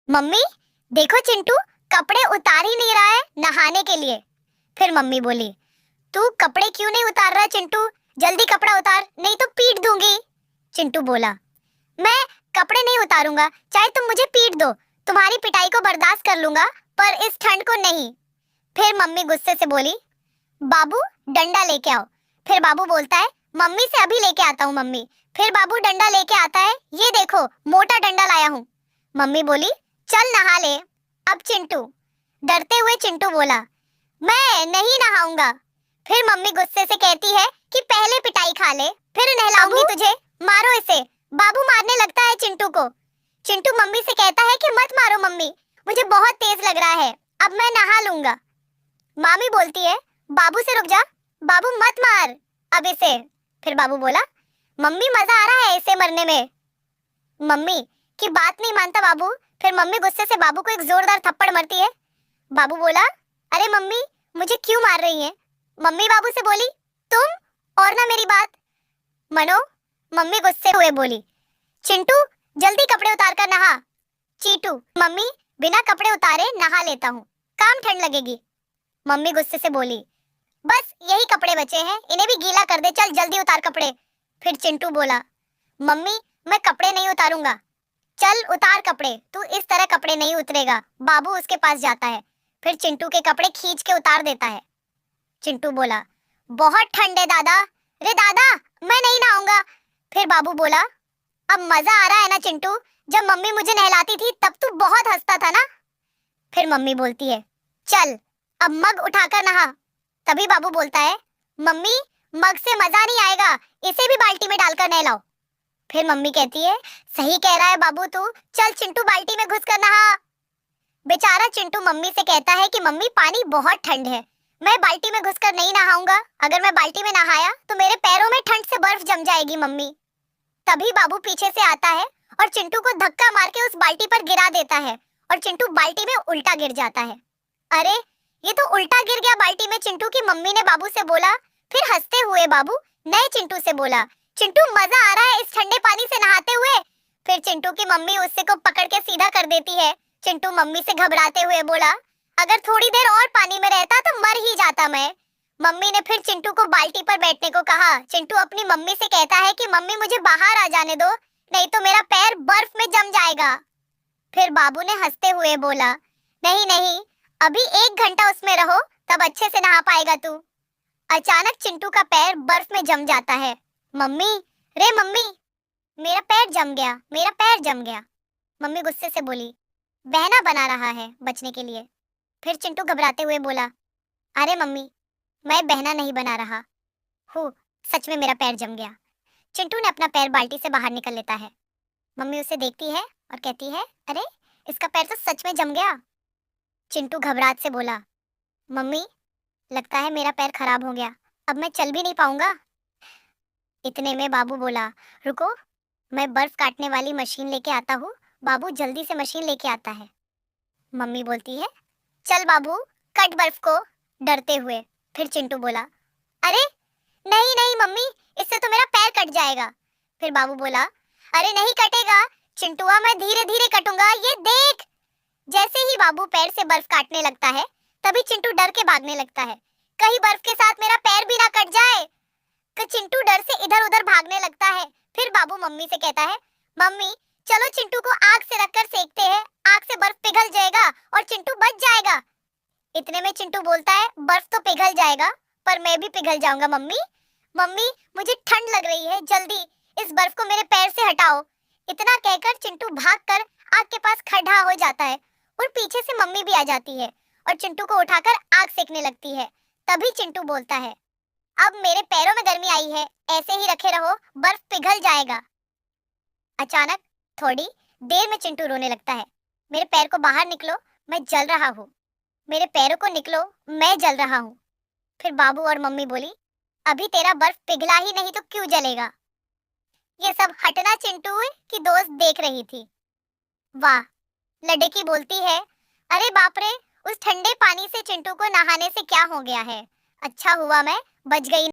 Mummy देखो चिंटू कपड़े उतार ही नहीं रहा है नहाने के लिए। फिर मम्मी बोली, तू कपड़े क्यों नहीं उतार रहा चिंटू? जल्दी कपड़ा उतार नहीं तो पीट दूंगी। चिंटू बोला, मैं कपड़े नहीं उतारूंगा, चाहे तुम मुझे पीट दो। तुम्हारी पिटाई को बर्दाश्त कर लूंगा, पर इस ठंड को नहीं। फिर मम्मी गुस्से से बोली, बाबू डंडा लेके आओ। फिर बाबू बोलता है, मम्मी से अभी लेके आता हूँ मम्मी। फिर बाबू डंडा लेके आता है, ये देखो मोटा डंडा लाया हूँ। मम्मी बोली, चल नहा ले। अब चिंटू, डरते हुए चिंटू बोला, मैं नहीं नहाऊंगा। फिर मम्मी गुस्से से कहती है कि पहले पिटाई खा ले, फिर नहलाऊंगी तुझे। मारो इसे। बाबू मारने लगता है चिंटू को। चिंटू मम्मी से कहता है कि मत मारो मम्मी, मुझे बहुत तेज लग रहा है, अब मैं नहा लूंगा। मामी बोलती है, बाबू से रुक जा, बाबू मत मार अब इसे। फिर बाबू बोला, मम्मी मजा आ रहा है इसे मरने में। मम्मी की बात नहीं मानता बाबू। फिर मम्मी गुस्से से बाबू को एक जोरदार थप्पड़ मारती है। बाबू बोला, अरे मम्मी मुझे क्यों मार रही है? मम्मी बाबू से बोली, तुम और ना मेरी बात मनो। मम्मी गुस्से हुए बोली, चिंटू जल्दी कपड़े उतार कर नहा। चीटू, मम्मी बिना कपड़े उतारे नहा लेता हूँ, काम ठंड लगेगी। मम्मी गुस्से से बोली, बस यही कपड़े बचे हैं, इन्हें भी गीला कर दे, चल जल्दी उतार कपड़े। फिर चिंटू बोला, मम्मी मैं कपड़े नहीं उतारूंगा। चल उतार कपड़े, तू इस तरह कपड़े नहीं उतरेगा। बाबू उसके पास जाता है, फिर चिंटू के कपड़े खींच के उतार देता है। चिंटू बोला, बहुत ठंड है दादा। रे दादा मैं नहीं नहाऊंगा। फिर बाबू बोला, अब मजा आ रहा है ना चिंटू? जब मम्मी मुझे नहलाती थी तब तू बहुत हंसता था ना। फिर मम्मी बोलती है, चल अब मग उठाकर नहा। तभी बाबू बोलता है, मम्मी मग से मजा नहीं आएगा, इसे भी बाल्टी में डालकर नहलाओ। फिर मम्मी कहती है, सही कह रहा है बाबू तू, चल चिंटू बाल्टी में घुस कर नहा। बेचारा चिंटू मम्मी से कहता है कि मम्मी पानी बहुत ठंड है, मैं बाल्टी में घुसकर नहीं नहाऊंगा। अगर मैं बाल्टी में नहाया तो मेरे पैरों में ठंड से बर्फ जम जाएगी मम्मी। तभी बाबू पीछे से आता है और चिंटू को धक्का मार के उस बाल्टी पर गिरा देता है और चिंटू बाल्टी में उल्टा गिर जाता है। अरे ये तो उल्टा गिर गया बाल्टी में चिंटू की मम्मी ने बाबू से बोला। फिर हंसते हुए बाबू नए चिंटू से बोला, चिंटू मजा आ रहा है इस ठंडे पानी से नहाते हुए। फिर चिंटू की मम्मी उससे को पकड़ के सीधा कर देती है। चिंटू मम्मी से घबराते हुए बोला, अगर थोड़ी देर और पानी में रहता तो मर ही जाता मैं। मम्मी ने फिर चिंटू को बाल्टी पर बैठने को कहा। चिंटू अपनी मम्मी से कहता है कि मम्मी मुझे बाहर आ जाने दो, नहीं तो मेरा पैर बर्फ में जम जाएगा। फिर बाबू ने हंसते हुए बोला, नहीं नहीं, अभी 1 घंटा उसमें रहो, तब अच्छे से नहा पाएगा तू। अचानक चिंटू का पैर बर्फ में जम जाता है। मम्मी, रे मम्मी, मेरा पैर जम गया, मेरा पैर जम गया। मम्मी गुस्से से बोली, बहाना बना रहा है बचने के लिए। फिर चिंटू घबराते हुए बोला, अरे मम्मी मैं बहाना नहीं बना रहा हूँ, सच में मेरा पैर जम गया। चिंटू ने अपना पैर बाल्टी से बाहर निकल लेता है। मम्मी उसे देखती है और कहती है, अरे इसका पैर तो सच में जम गया। चिंटू घबराहट से बोला, मम्मी लगता है मेरा पैर खराब हो गया, अब मैं चल भी नहीं पाऊंगा। इतने में बाबू बोला, रुको मैं बर्फ काटने वाली मशीन लेके आता हूँ। बाबू जल्दी से मशीन लेके आता है। मम्मी बोलती है, चल बाबू कट बर्फ को, डरते हुए। फिर चिंटू बोला, अरे नहीं नहीं मम्मी, इससे तो मेरा पैर कट जाएगा। फिर बाबू बोला, अरे नहीं कटेगा चिंटुआ, मैं धीरे धीरे कटूंगा, ये देख। जैसे ही बाबू पैर से बर्फ काटने लगता है तभी चिंटू डर के भागने लगता है, कहीं बर्फ के साथ मेरा पैर भी ना कट जाए। तो चिंटू डर से इधर उधर भागने लगता है। फिर बाबू मम्मी से कहता है, मम्मी चलो चिंटू को आग से रखकर सेकते हैं, आग से बर्फ पिघल जाएगा और चिंटू बच जाएगा। इतने में चिंटू बोलता है, बर्फ तो पिघल जाएगा पर मैं भी पिघल जाऊंगा मम्मी। मम्मी मुझे ठंड लग रही है, जल्दी इस बर्फ को मेरे पैर से हटाओ। इतना कहकर चिंटू भागकर आग के पास खड़ा हो जाता है और पीछे से मम्मी भी आ जाती है और चिंटू को उठाकर आग सेकने लगती है। तभी चिंटू बोलता है, अब मेरे पैरों में गर्मी आई है, ऐसे ही रखे रहो, बर्फ पिघल जाएगा। अचानक थोड़ी देर में चिंटू रोने लगता है, मेरे पैर को बाहर निकलो, मैं जल रहा हूँ, मेरे पैरों को निकलो, मैं जल रहा हूँ। फिर बाबू और मम्मी बोली, अभी तेरा बर्फ पिघला ही नहीं तो क्यों जलेगा। ये सब हटना चिंटू की दोस्त देख रही थी। वाह। लड़की बोलती है, अरे बाप रे, उस ठंडे पानी से चिंटू को नहाने से क्या हो गया है, अच्छा हुआ मैं बच गई।